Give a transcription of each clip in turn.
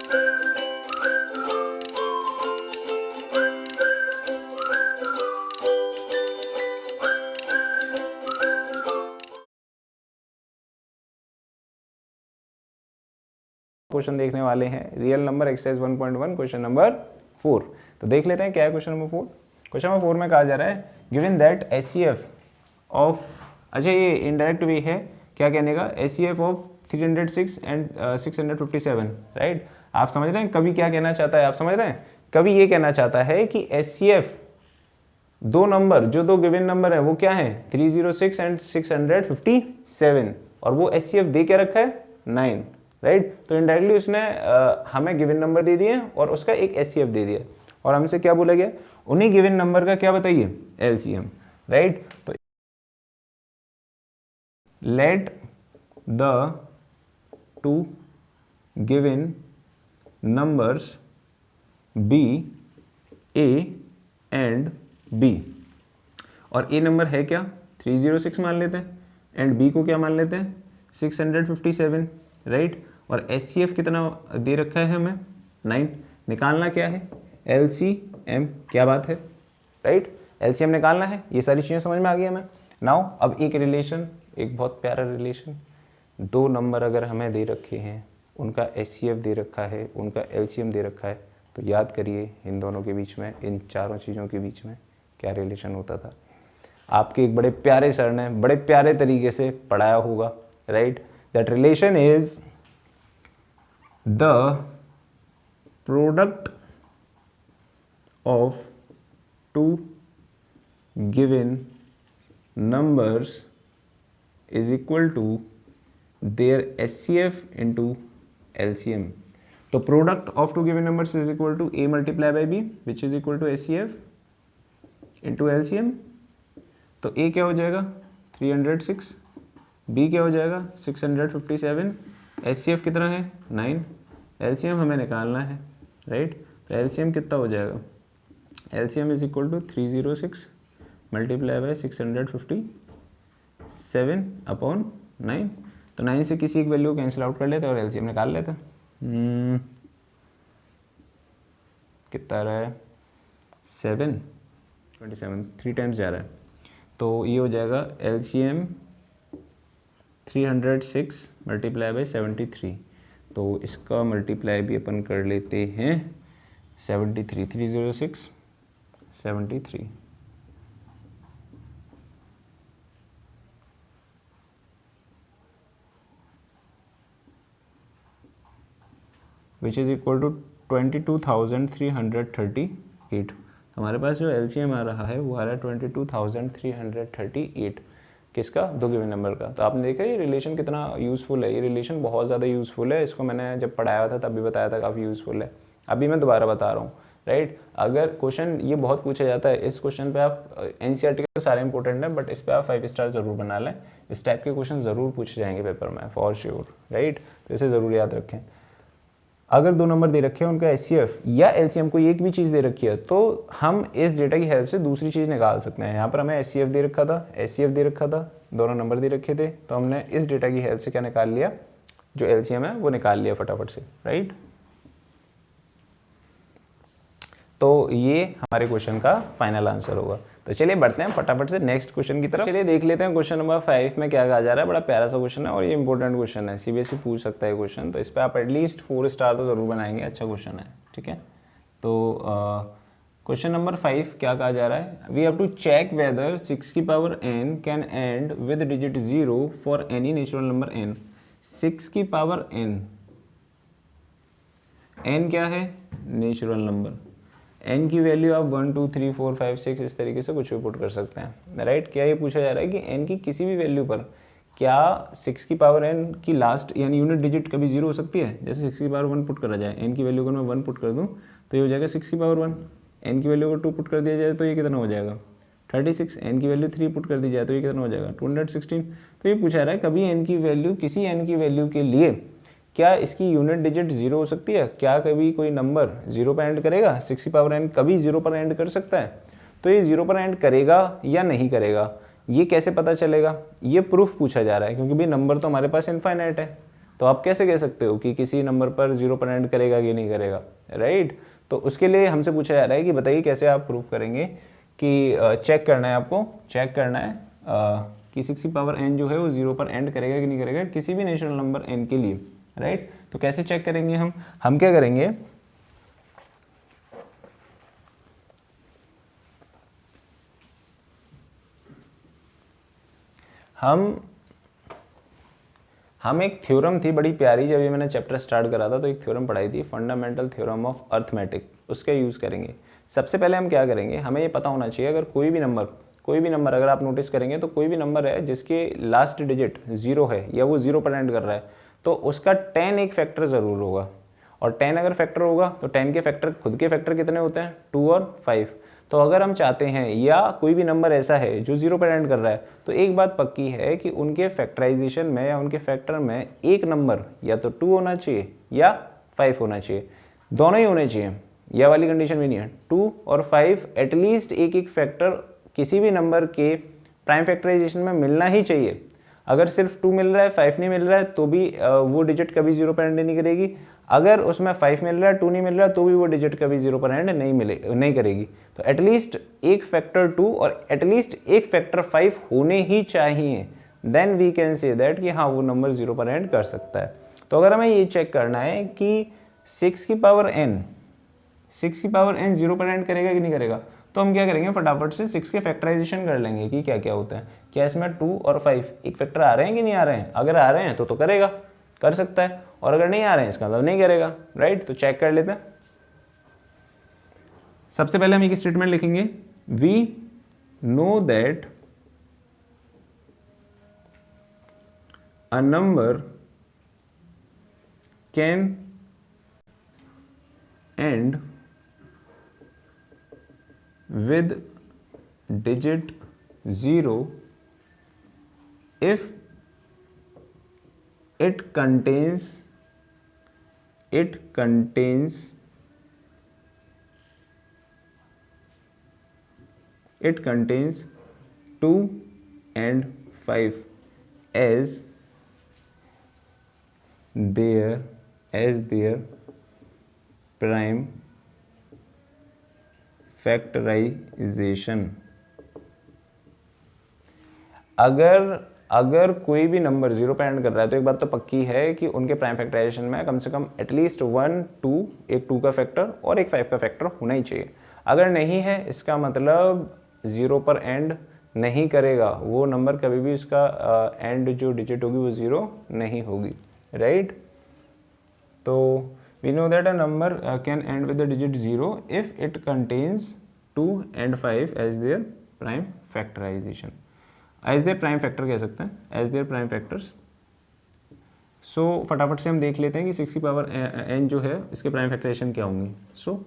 Question देखने वाले हैं real number exercise 1.1 question number 4। तो देख लेते हैं क्या है क्वेश्चन नंबर 4। क्वेश्चन नंबर 4 में कहा जा रहा है गिवन दैट एचसीएफ ऑफ, अच्छा ये इनडायरेक्ट वे है क्या कहने का, एचसीएफ ऑफ 306 एंड 657, राइट। आप समझ रहे हैं कवि क्या कहना चाहता है, आप समझ रहे हैं कवि ये कहना चाहता है कि एचसीएफ दो नंबर, जो दो गिवन नंबर है वो क्या है 306 एंड 657, और वो एचसीएफ दे के रखा है 9, राइट। तो इनडायरेक्टली उसने हमें गिवन नंबर दे दिए और उसका एक एचसीएफ दे दिया, और हमसे क्या बोला गया उन्हीं गिवन नंबर का क्या बताइए एलसीएम, राइट। तो let the two given numbers be A and B, और ए नंबर है क्या 306 मान लेते हैं एंड बी को क्या मान लेते हैं 657, राइट। और एचसीएफ कितना दे रखा है हमें 9, निकालना क्या है एलसीएम, क्या बात है, राइट। एलसीएम निकालना है, ये सारी चीज़ें समझ में आ गई हमें। नाउ अब एक रिलेशन, एक बहुत प्यारा रिलेशन, दो नंबर अगर हमें दे रखे हैं, उनका एचसीएफ दे रखा है, उनका एलसीएम दे रखा है, तो याद करिए इन दोनों के बीच में, इन चारों चीज़ों के बीच में क्या रिलेशन होता था। आपके एक बड़े प्यारे सर ने बड़े प्यारे तरीके से पढ़ाया होगा, right. That relation is the product of two given numbers is equal to their HCF into LCM. तो product of two given numbers is equal to a multiply by b which is equal to HCF into LCM. तो a क्या हो जाएगा 306, B क्या हो जाएगा 657, HCF कितना है 9, एलसीएम हमें निकालना है, राइट। तो एलसीएम कितना हो जाएगा, LCM is equal to 306 multiply by 657 upon 9। तो 9 से किसी एक वैल्यू कैंसिल आउट कर लेते हैं और एलसीएम निकाल लेते हैं। कितना रहा है 27, 3 टाइम्स जा रहा है, तो ये हो जाएगा एलसीएम 306 मल्टीप्लाई बाई 73, तो इसका मल्टीप्लाई भी अपन कर लेते हैं 73, 306 73, विच इज़ इक्वल टू 22,338। हमारे पास जो एलसीएम आ रहा है वो आ रहा है 22,338, किसका दो गिवन नंबर का। तो आपने देखा ये रिलेशन कितना यूज़फुल है, ये रिलेशन बहुत ज़्यादा यूज़फुल है, इसको मैंने जब पढ़ाया था तब भी बताया था काफ़ी यूज़फुल है, अभी मैं दोबारा बता रहा हूँ, राइट। अगर क्वेश्चन ये बहुत पूछा जाता है, इस क्वेश्चन पे आप एनसीईआरटी के सारे इंपॉर्टेंट हैं, बट इस पर आप 5 स्टार ज़रूर बना लें, इस टाइप के क्वेश्चन ज़रूर पूछे जाएंगे पेपर में फॉर श्योर, राइट। तो इसे ज़रूर याद रखें। अगर दो नंबर दे रखे हैं, उनका एचसीएफ या एलसीएम कोई एक भी चीज़ दे रखी है, तो हम इस डेटा की हेल्प से दूसरी चीज़ निकाल सकते हैं। यहाँ पर हमें एचसीएफ दे रखा था, एचसीएफ दे रखा था, दोनों नंबर दे रखे थे, तो हमने इस डेटा की हेल्प से क्या निकाल लिया, जो एलसीएम है वो निकाल लिया फटाफट से, राइट। तो ये हमारे क्वेश्चन का फाइनल आंसर होगा। तो चलिए बढ़ते हैं फटाफट से नेक्स्ट क्वेश्चन की तरफ। चलिए देख लेते हैं क्वेश्चन नंबर 5 में क्या कहा जा रहा है। बड़ा प्यारा सा क्वेश्चन है और ये इंपॉर्टेंट क्वेश्चन है, सीबीएसई पूछ सकता है क्वेश्चन, तो इस पर आप एटलीस्ट 4 स्टार तो जरूर बनाएंगे, अच्छा क्वेश्चन है, ठीक है। तो क्वेश्चन नंबर 5 क्या कहा जा रहा है, we have to check whether 6 की power n can end with digit 0 for any natural number n। 6 की पावर n, n क्या है नेचुरल नंबर, n की वैल्यू आप 1 2 3 4 5 6 इस तरीके से कुछ भी पुट कर सकते हैं, राइट। क्या ये पूछा जा रहा है कि n की किसी भी वैल्यू पर क्या 6 की पावर n की लास्ट यानी यूनिट डिजिट कभी 0 हो सकती है। जैसे 6 की पावर 1 पुट करा जाए, n की वैल्यू को मैं 1 पुट कर दूं तो ये हो जाएगा 6 की पावर 1, n की वैल्यू को 2 पुट कर दिया जाए तो ये कितना हो जाएगा 36, n की वैल्यू 3 पुट कर दी जाए तो ये कितना हो जाएगा 216। तो ये पूछा जा रहा है कभी n की वैल्यू, किसी n की वैल्यू के लिए क्या इसकी यूनिट डिजिट 0 हो सकती है, क्या कभी कोई नंबर 0 पर एंड करेगा, 6 की पावर n कभी 0 पर एंड कर सकता है। तो ये 0 पर एंड करेगा या नहीं करेगा, ये कैसे पता चलेगा, ये प्रूफ पूछा जा रहा है, क्योंकि भाई नंबर तो हमारे पास इनफाइनाइट है, तो आप कैसे कह सकते हो कि किसी नंबर पर 0 पर एंड करेगा कि नहीं करेगा, राइट। तो उसके लिए हमसे पूछा जा रहा है कि बताइए कैसे आप प्रूव करेंगे कि चेक करना है, आपको चेक करना है कि 6 की पावर n जो है वो 0 पर एंड करेगा कि नहीं करेगा किसी भी नेचुरल नंबर n के लिए, राइट। तो कैसे चेक करेंगे हम क्या करेंगे, हम एक थ्योरम थी बड़ी प्यारी, जब ये मैंने चैप्टर स्टार्ट करा था तो एक थ्योरम पढ़ाई थी, फंडामेंटल थ्योरम ऑफ अर्थमेटिक, उसका यूज़ करेंगे। सबसे पहले हम क्या करेंगे, हमें ये पता होना चाहिए अगर कोई भी नंबर अगर आप नोटिस करेंगे तो कोई भी नंबर है जिसके लास्ट डिजिट 0 है या वो 0 पर एंड कर रहा है तो उसका 10 एक फैक्टर ज़रूर होगा। और 10 अगर फैक्टर होगा तो 10 के फैक्टर, खुद के फैक्टर कितने होते हैं, 2 और 5। तो अगर हम चाहते हैं या कोई भी नंबर ऐसा है जो 0 पर एंड कर रहा है तो एक बात पक्की है कि उनके फैक्टराइजेशन में या उनके फैक्टर में एक नंबर या तो 2 होना चाहिए या 5 होना चाहिए, दोनों ही होने चाहिए, यह वाली कंडीशन भी नहीं है। 2 और 5 एटलीस्ट एक एक फैक्टर किसी भी नंबर के प्राइम फैक्टराइजेशन में मिलना ही चाहिए। अगर सिर्फ 2 मिल रहा है 5 नहीं मिल रहा है तो भी वो डिजिट कभी 0 पर एंड नहीं करेगी। अगर उसमें 5 मिल रहा है 2 नहीं मिल रहा है तो भी वो डिजिट कभी 0 पर एंड नहीं करेगी। तो एटलीस्ट एक फैक्टर 2 और एटलीस्ट एक फैक्टर 5 होने ही चाहिए, then we can say that कि हाँ वो नंबर 0 पर एंड कर सकता है। तो अगर हमें ये चेक करना है कि 6 की पावर n 0 पर एंड करेगा कि नहीं करेगा, तो हम क्या करेंगे, फटाफट से 6 के फैक्टराइजेशन कर लेंगे कि क्या क्या होता है, क्या इसमें 2 और 5 एक फैक्टर आ रहे हैं कि नहीं आ रहे हैं। अगर आ रहे हैं तो करेगा, कर सकता है, और अगर नहीं आ रहे हैं इसका मतलब नहीं करेगा, राइट। तो चेक कर लेते हैं। सबसे पहले हम एक स्टेटमेंट लिखेंगे, we know that a number can end with digit 0 if it contains 2 and 5 as their prime factorisation. अगर कोई भी नंबर 0 पे एंड कर रहा है तो एक बात तो पक्की है कि उनके प्राइम फैक्टराइजेशन में कम से कम एटलीस्ट 1 2 एक 2 का फैक्टर और एक 5 का फैक्टर होना ही चाहिए। अगर नहीं है इसका मतलब 0 पर एंड नहीं करेगा, वो नंबर कभी भी उसका एंड जो डिजिट होगी वो 0 नहीं होगी, राइट। तो we know that a number can end with the digit 0 if it contains 2 and 5 as their prime factorization, as their prime factor कह सकते हैं, as their prime factors। so फटाफट से हम देख लेते हैं कि 6 की पावर n जो है इसके प्राइम फैक्टराइजेशन क्या होंगे। so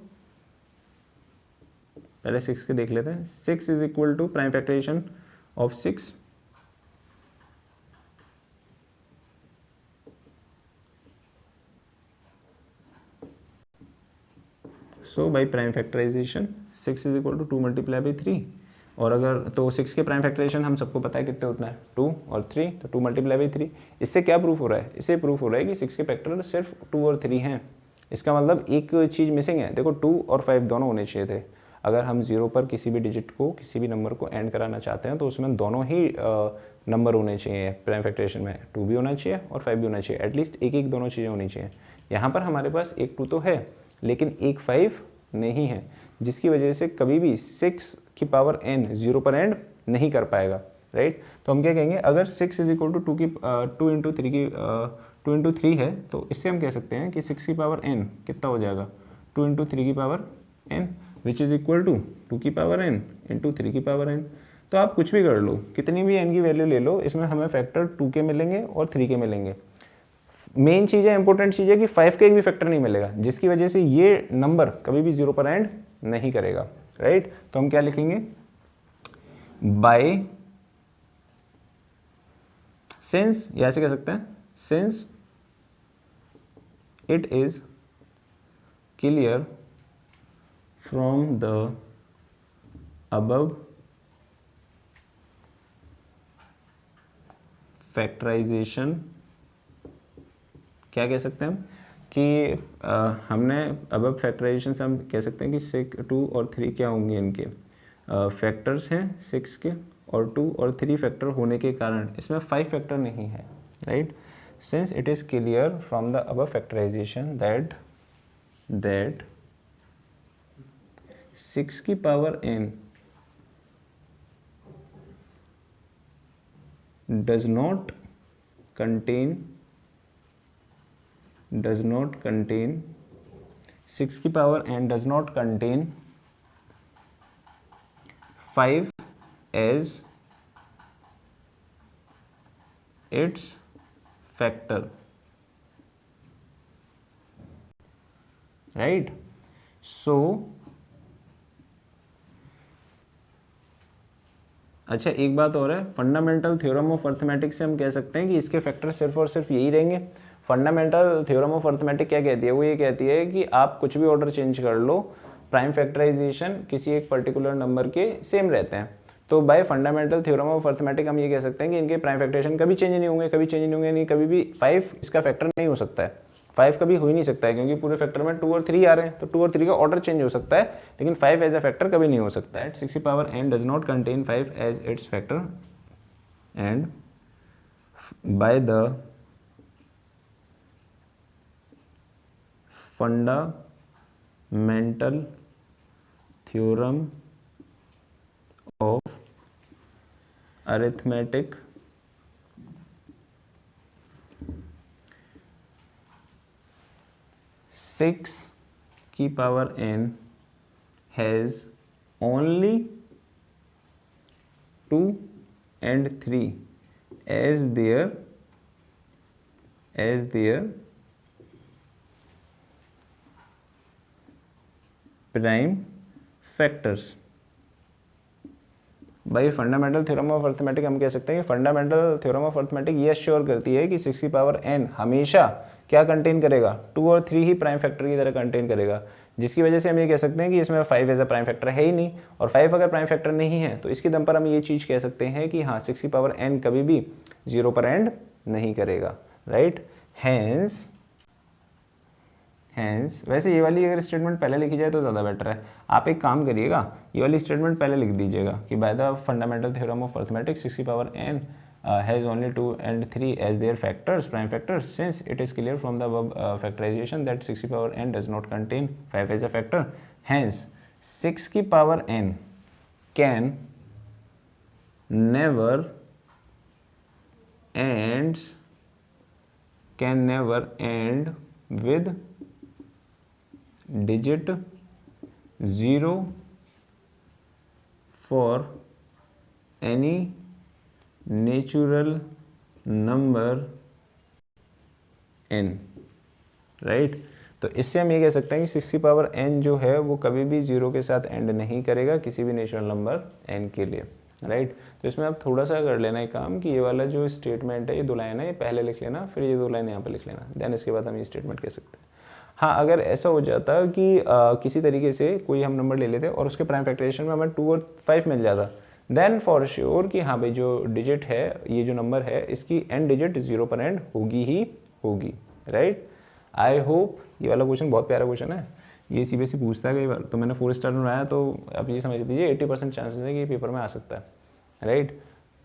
पहले 6 के देख लेते हैं। 6 is equal to prime factorization of 6 so by prime factorization 6 is equal to 2 multiply by 3। और अगर तो 6 के प्राइम फैक्टराइजेशन हम सबको पता है कितने होता है, 2 और 3, तो 2 मल्टीप्लाई बाई 3। इससे क्या प्रूफ हो रहा है, इससे प्रूफ हो रहा है कि 6 के फैक्टर सिर्फ 2 और 3 हैं। इसका मतलब एक चीज़ मिसिंग है, देखो 2 और 5 दोनों होने चाहिए थे। अगर हम 0 पर किसी भी डिजिट को, किसी भी नंबर को एंड कराना चाहते हैं तो उसमें दोनों ही नंबर होने चाहिए प्राइम फैक्टराइजेशन में, 2 भी होना चाहिए और 5 भी होना चाहिए, एटलीस्ट एक एक दोनों चीज़ें होनी चाहिए। यहाँ पर हमारे पास एक 2 तो है लेकिन एक 5 नहीं है, जिसकी वजह से कभी भी 6 की पावर n 0 पर एंड नहीं कर पाएगा, राइट। तो हम क्या कहेंगे, अगर 6 इज इक्वल टू 2 इंटू 3 है तो इससे हम कह सकते हैं कि 6 की पावर n कितना हो जाएगा, 2 इंटू 3 की power n which is equal to 2 की पावर n इंटू 3 की पावर n। तो आप कुछ भी कर लो, कितनी भी n की वैल्यू ले लो, इसमें हमें फैक्टर 2 के मिलेंगे और 3 के मिलेंगे। मेन चीज़ है, इंपॉर्टेंट चीज़ है कि 5 का एक भी फैक्टर नहीं मिलेगा, जिसकी वजह से ये नंबर कभी भी 0 पर एंड नहीं करेगा, राइट। तो हम क्या लिखेंगे, बाय सिंस, या ऐसे कह सकते हैं, since it is clear from the above factorisation क्या कह सकते हैं हम कि हमने अब फैक्टराइजेशन से हम कह सकते हैं कि 6 2 और 3 क्या होंगे, इनके फैक्टर्स हैं 6 के, और 2 और 3 फैक्टर होने के कारण इसमें 5 फैक्टर नहीं है, right. Since it is clear from the अब फैक्टराइजेशन दैट 6 की power n does not contain 6 की power n does not contain 5 as its factor, right? So अच्छा, एक बात और है, फंडामेंटल थ्योरम ऑफ अर्थमेटिक से हम कह सकते हैं कि इसके फैक्टर सिर्फ और सिर्फ यही रहेंगे। फंडामेंटल थ्योरम ऑफ अर्थमेटिक क्या कहती है, वो ये कहती है कि आप कुछ भी ऑर्डर चेंज कर लो, प्राइम फैक्टराइजेशन किसी एक पर्टिकुलर नंबर के सेम रहते हैं। तो bye fundamental theorem of arithmetic हम ये कह सकते हैं कि इनके प्राइम फैक्टराइजेशन कभी चेंज नहीं होंगे, नहीं, कभी भी 5 इसका फैक्टर नहीं हो सकता है, 5 कभी हो ही नहीं सकता है, क्योंकि पूरे फैक्टर में 2 और 3 आ रहे हैं, तो 2 और 3 का ऑर्डर चेंज हो सकता है, लेकिन 5 एज अ फैक्टर कभी नहीं हो सकता है। 6 की power n does not contain 5 as its factor, and by the fundamental theorem of arithmetic, six की power n has only 2 and 3 as their prime factors। भाई फंडामेंटल थ्योरम ऑफ अर्थमेटिक हम कह सकते हैं कि फंडामेंटल थ्योरम ऑफ अर्थमेटिक ये sure करती है कि 6 की पावर n हमेशा क्या कंटेन करेगा, 2 और 3 ही प्राइम फैक्टर की तरह कंटेन करेगा, जिसकी वजह से हम ये कह सकते हैं कि इसमें 5 एज अ प्राइम फैक्टर है ही नहीं, और 5 अगर प्राइम फैक्टर नहीं है तो इसके दम पर हम ये चीज़ कह सकते हैं कि हाँ 6 की पावर n कभी भी 0 पर एंड नहीं करेगा, राइट। हैंस वैसे ये वाली अगर स्टेटमेंट पहले लिखी जाए तो ज़्यादा बेटर है। आप एक काम करिएगा, ये वाली स्टेटमेंट पहले लिख दीजिएगा कि by the fundamental theorem of arithmetic 6 की power n has only 2 and 3 as their factors, prime factors, since it is clear from the above factorization that 6 की power n does not contain 5 as a factor, hence 6 की power n can never end with digit 0 for any natural number n, right. तो इससे हम ये कह सकते हैं कि 6 की पावर n जो है वो कभी भी 0 के साथ एंड नहीं करेगा किसी भी नेचुरल नंबर n के लिए, राइट। तो इसमें आप थोड़ा सा कर लेना एक काम कि ये वाला जो स्टेटमेंट है, ये 2 लाइन है, ये पहले लिख लेना, फिर ये 2 लाइन यहाँ पर लिख लेना, देन इसके बाद हम ये स्टेटमेंट कह सकते हैं। हाँ, अगर ऐसा हो जाता कि किसी तरीके से कोई हम नंबर ले लेते और उसके प्राइम फैक्टराइजेशन में हमें 2 और 5 मिल जाता, देन फॉर श्योर कि हाँ भाई जो डिजिट है, ये जो नंबर है, इसकी एंड डिजिट 0 पर एंड होगी ही होगी, राइट। आई होप ये वाला क्वेश्चन बहुत प्यारा क्वेश्चन है, ये CBSE पूछता है कई बार, तो मैंने 4 स्टार में बनाया, तो आप ये समझ लीजिए 80% चांसेस है कि पेपर में आ सकता है, राइट।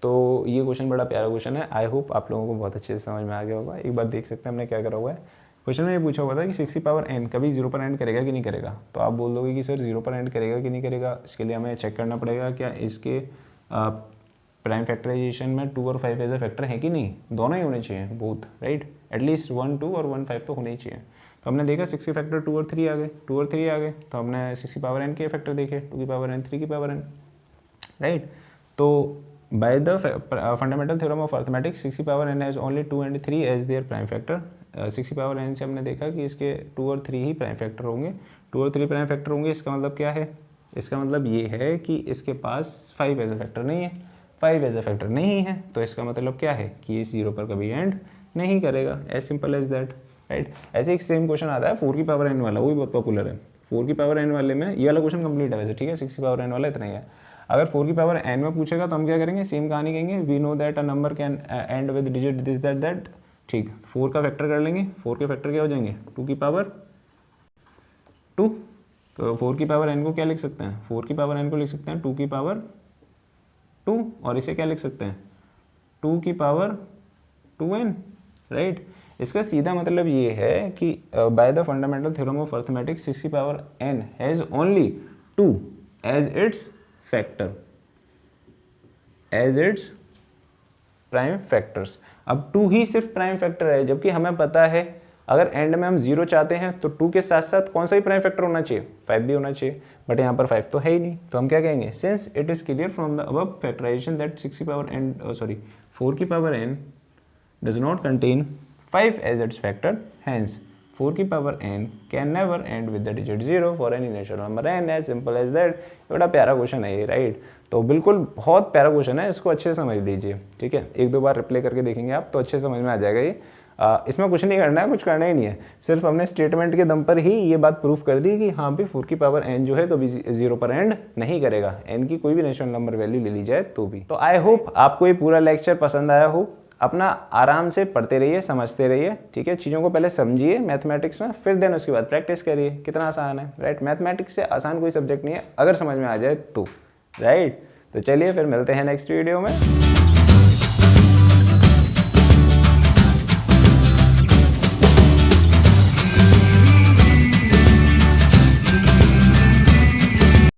तो ये क्वेश्चन बड़ा प्यारा क्वेश्चन है, आई होप आप लोगों को बहुत अच्छे से समझ में आ गया होगा। एक बार देख सकते हैं हमने क्या करा हुआ है। क्वेश्चन में ये पूछा हुआ था कि 6 की पावर n कभी 0 पर एंड करेगा कि नहीं करेगा, तो आप बोल दोगे कि सर 0 पर एंड करेगा कि नहीं करेगा, इसके लिए हमें चेक करना पड़ेगा क्या इसके प्राइम फैक्टराइजेशन में 2 और 5 एज ए फैक्टर है कि नहीं, दोनों ही होने चाहिए, बोथ, राइट। एटलीस्ट 1 2 और 1 5 तो होने ही चाहिए। तो हमने देखा 6 के फैक्टर 2 और 3 आ गए, 2 और 3 आ गए, तो हमने 6 की पावर n के फैक्टर देखे, 2 की पावर n, 3 की पावर n, राइट। तो by the fundamental theorem of arithmetics 6 की power n has only 2 and 3 as their prime factor. 6 की पावर n से हमने देखा कि इसके 2 और 3 ही प्राइम फैक्टर होंगे, 2 और 3 प्राइम फैक्टर होंगे। इसका मतलब क्या है, इसका मतलब ये है कि इसके पास 5 एज ए फैक्टर नहीं है, 5 एज ए फैक्टर नहीं है, तो इसका मतलब क्या है कि ये 0 पर कभी एंड नहीं करेगा, as simple as that, right. ऐसे एक सेम क्वेश्चन आता है 4 की पावर n वाला, वो भी बहुत पॉपुलर है। 4 की पावर n वाले में ये वाला क्वेश्चन कंप्लीट है वैसे, ठीक है। 6 की पावर n वाला इतना ही है। अगर 4 की पावर n में पूछेगा तो हम क्या करेंगे, सेम कहानी कहेंगे, we know that a number can end with digit this that that, ठीक, 4 का फैक्टर कर लेंगे, 4 के फैक्टर क्या हो जाएंगे 2 की पावर 2, तो 4 की पावर n को क्या लिख सकते हैं, 4 की पावर n को लिख सकते हैं 2 की पावर 2, और इसे क्या लिख सकते हैं 2 की पावर 2n, राइट। इसका सीधा मतलब ये है कि by the fundamental theorem of arithmetics 6 की power n has only 2 as its factor, as its prime factors. अब 2 ही सिर्फ प्राइम फैक्टर है, जबकि हमें पता है अगर एंड में हम 0 चाहते हैं तो 2 के साथ साथ कौन सा ही प्राइम फैक्टर होना चाहिए, 5 भी होना चाहिए, बट यहाँ पर 5 तो है ही नहीं, तो हम क्या कहेंगे, since it is clear from the above factorisation that 6 की पावर n 4 की power n does not contain 5 as its factor, hence 4 की power n can never end with the digit 0 for any natural number n, as simple as that। बड़ा प्यारा question है ये, right. तो बिल्कुल बहुत प्यारा क्वेश्चन है, इसको अच्छे से समझ लीजिए, ठीक है। एक दो बार रिप्ले करके देखेंगे आप तो अच्छे समझ में आ जाएगा ये। इसमें कुछ नहीं करना है, कुछ करना ही नहीं है, सिर्फ हमने स्टेटमेंट के दम पर ही ये बात प्रूफ कर दी कि हाँ भी 4 की पावर n जो है तो भी 0 पर एंड नहीं करेगा, n की कोई भी नेचुरल नंबर वैल्यू ले ली जाए तो भी। तो आई होप आपको ये पूरा लेक्चर पसंद आया हो। अपना आराम से पढ़ते रहिए, समझते रहिए, ठीक है। चीज़ों को पहले समझिए मैथमेटिक्स में, फिर देन उसके बाद प्रैक्टिस करिए। कितना आसान है, राइट। मैथमेटिक्स से आसान कोई सब्जेक्ट नहीं है अगर समझ में आ जाए तो, राइट। तो चलिए फिर मिलते हैं नेक्स्ट वीडियो में।